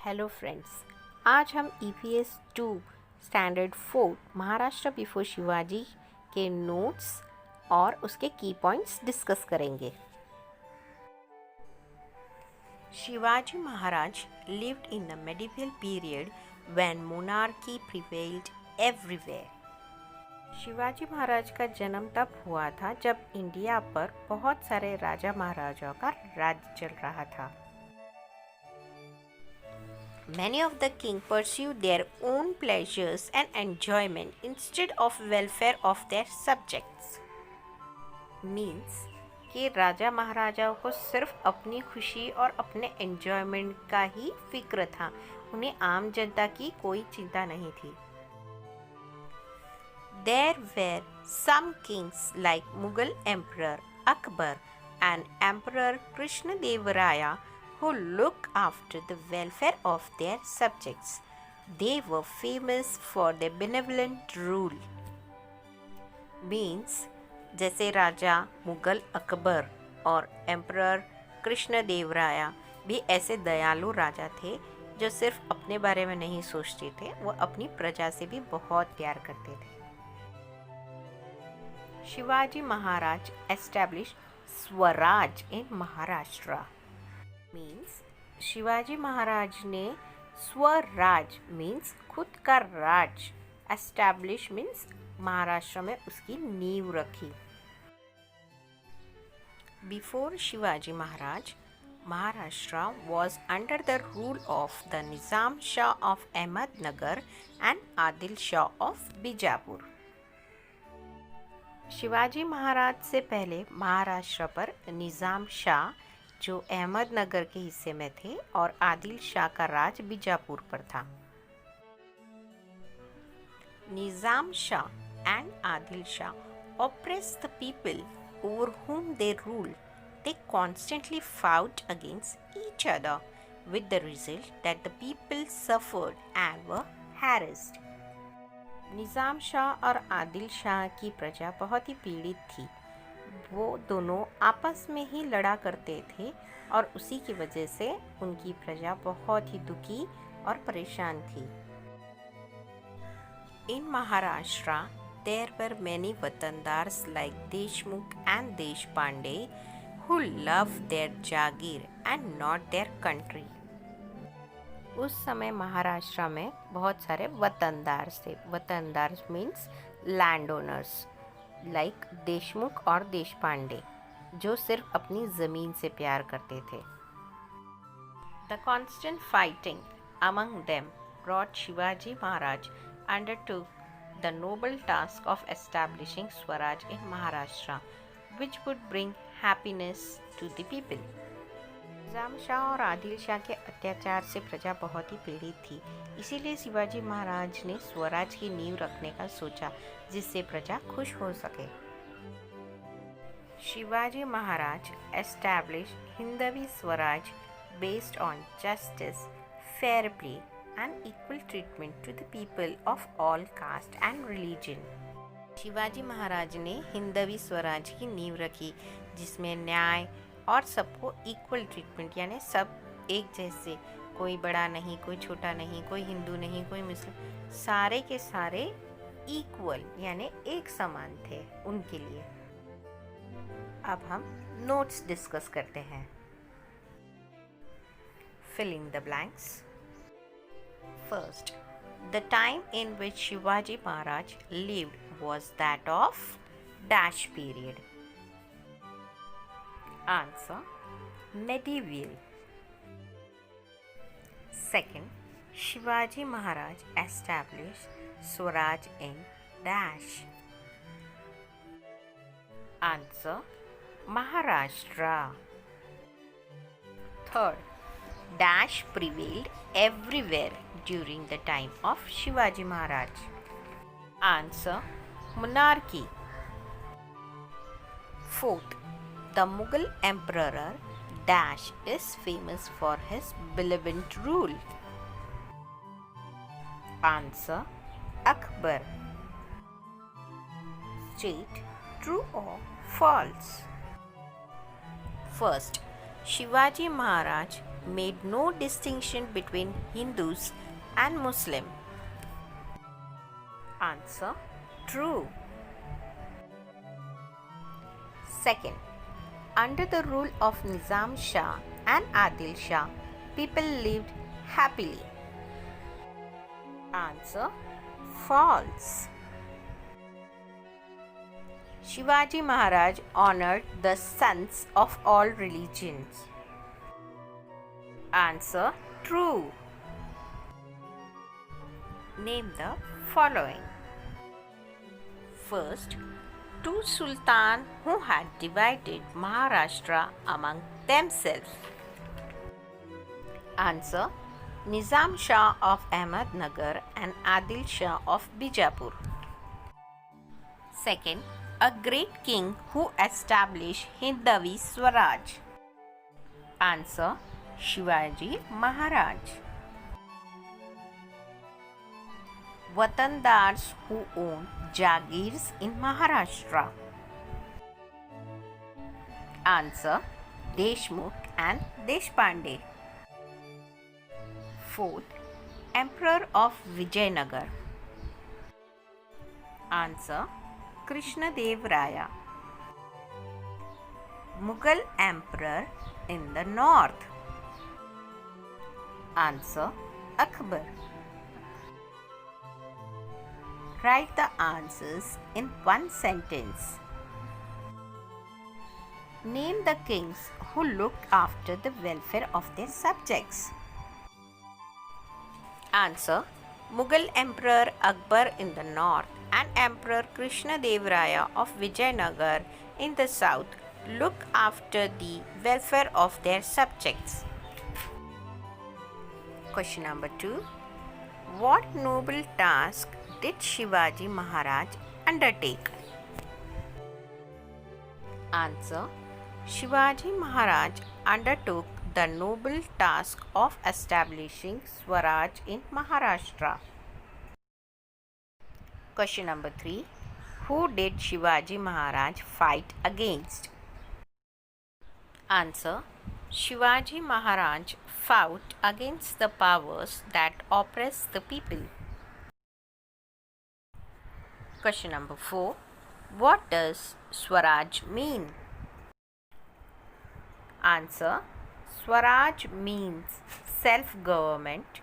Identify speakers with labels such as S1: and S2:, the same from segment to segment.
S1: Hello friends, आज हम EVS 2 standard 4 Maharashtra before Shivaji के नोट्स और उसके की पॉइंट्स डिस्कस करेंगे। Shivaji Maharaj lived in the medieval period when monarchy prevailed everywhere. Shivaji Maharaj का जन्म तब हुआ था जब इंडिया पर बहुत सारे राजा महाराजाओं का राज चल रहा था। Many of the kings pursued their own pleasures and enjoyment instead of welfare of their subjects. Means कि राजा महाराजाओं को सिर्फ अपनी खुशी और अपने एंजॉयमेंट का ही फिक्र था, उन्हें आम जनता की कोई चिंता नहीं थी। There were some kings like Mughal Emperor Akbar and Emperor Krishnadevaraya who looked after the welfare of their subjects. They were famous for their benevolent rule. Means जैसे राजा मुगल अकबर और एम्परर कृष्णदेवराया भी ऐसे दयालु राजा थे जो सिर्फ अपने बारे में नहीं सोचते थे, वो अपनी प्रजा से भी बहुत प्यार करते थे। Shivaji Maharaj established Swaraj in Maharashtra. Means Shivaji Maharaj ने स्वराज मीन्स खुद का राज, एस्टैब्लिश मीन्स महाराष्ट्र में उसकी नींव रखी। Before Shivaji Maharaj, Maharashtra was under the rule of the Nizam Shah of Ahmednagar and Adil Shah of Bijapur. Shivaji Maharaj से पहले महाराष्ट्र पर निज़ाम शाह जो अहमदनगर के हिस्से में थे और आदिल शाह का राज बीजापुर पर था। Nizam Shah and Adil Shah oppressed the people over whom they ruled. They constantly fought against each other with the result that the people suffered and were harassed. निज़ाम शाह और आदिल शाह की प्रजा बहुत ही पीड़ित थी। वो दोनों आपस में ही लड़ा करते थे और उसी की वजह से उनकी प्रजा बहुत ही दुखी और परेशान थी। इन Maharashtra there were many वतनदार्स like Deshmukh and Deshpande who loved their Jagir and not their country. उस समय महाराष्ट्र में बहुत सारे वतनदार थे। Watandar means land owners like Deshmukh और देशपांडे जो सिर्फ अपनी ज़मीन से प्यार करते थे। The constant fighting among them brought Shivaji Maharaj undertook the noble task of establishing Swaraj in Maharashtra, which would bring happiness to the people. निज़ाम शाह और आदिल शाह के अत्याचार से प्रजा बहुत ही पीड़ित थी, इसीलिए शिवाजी महाराज ने स्वराज की नींव रखने का सोचा जिससे प्रजा खुश हो सके। Shivaji Maharaj established Hindavi Swaraj based on justice, fair play and equal treatment to the people of all caste and religion. Shivaji Maharaj ने हिंदवी स्वराज की नींव रखी जिसमें न्याय और सबको इक्वल ट्रीटमेंट, यानी सब एक जैसे, कोई बड़ा नहीं, कोई छोटा नहीं, कोई हिंदू नहीं, कोई मुस्लिम, सारे के सारे इक्वल यानी एक समान थे उनके लिए। अब हम नोट्स डिस्कस करते हैं। Fill in the blanks. First, the time in which Shivaji Maharaj lived was that of dash period. Answer: medieval. Second, Shivaji Maharaj established Swaraj in dash. Answer: Maharashtra. Third, dash prevailed everywhere during the time of Shivaji Maharaj. Answer: monarchy. Fourth, the Mughal Emperor dash is famous for his benevolent rule. Answer: Akbar. State true or false. First, Shivaji Maharaj made no distinction between Hindus and Muslim. Answer: true. Second, under the rule of Nizam Shah and Adil Shah, people lived happily. Answer: false. Shivaji Maharaj honored the sons of all religions. Answer: true. Name the following. First, two sultans who had divided Maharashtra among themselves. Answer: Nizam Shah of Ahmednagar and Adil Shah of Bijapur. Second, a great king who established Hindavi Swaraj. Answer: Shivaji Maharaj. Watandars who owned Jagirs in Maharashtra. Answer: Deshmukh and Deshpande. Fourth, Emperor of Vijayanagar. Answer: Krishnadev Raya. Mughal Emperor in the north. Answer: Akbar. Write the answers in one sentence. Name the kings who looked after the welfare of their subjects. Answer: Mughal Emperor Akbar in the north and Emperor Krishnadev Raya of Vijayanagar in the south looked after the welfare of their subjects. Question number 2. What noble task did Shivaji Maharaj undertake? Answer: Shivaji Maharaj undertook the noble task of establishing Swaraj in Maharashtra. Question number 3. Who did Shivaji Maharaj fight against? Answer: Shivaji Maharaj fought against the powers that oppress the people. Question number 4. What does Swaraj mean? Answer: Swaraj means self-government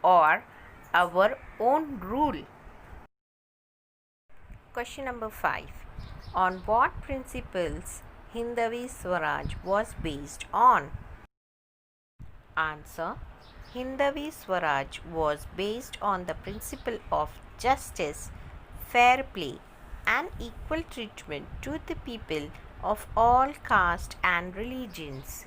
S1: or our own rule. Question number 5. On what principles Hindavi Swaraj was based on? Answer: Hindavi Swaraj was based on the principle of justice, fair play, and equal treatment to the people of all castes and religions.